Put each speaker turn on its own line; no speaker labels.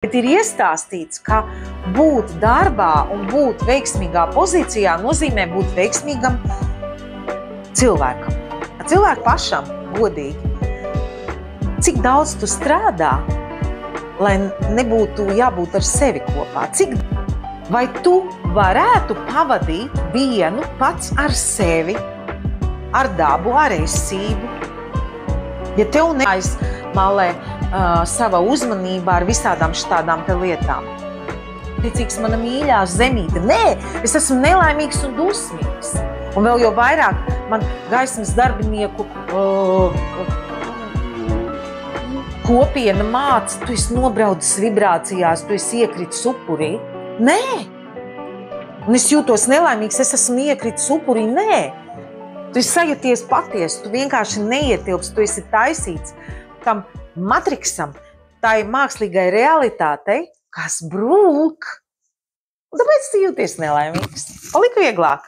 Bet ir iestāstīts, ka būt darbā un būt veiksmīgā pozīcijā nozīmē būt veiksmīgam cilvēkam. Cilvēku pašam, godīgi. Cik daudz tu strādā, lai nebūtu jābūt ar sevi kopā? Vai tu varētu pavadīt dienu pats ar sevi, ar dabu, ar esību? Ja tev neaizmalē sava uzmanība ar visādām šitādām te lietām. Ticīgs mana mīļā zemīte. Nē, es esmu nelaimīgs un dusmīgs. Un vēl jau vairāk man gaismas darbinieku kopiena māca, tu esi nobraucis vibrācijās, tu esi iekritis upurī. Nē! Un es jūtos nelaimīgs, es esmu iekritis upurī. Nē! Tu esi sajūties patiesi, tu vienkārši neietilpsi, tu esi taisīts tam matriksam, tai mākslīgai realitātei, kas brūk. Un tāpēc tu jūties nelaimīgs. Palika vieglāk.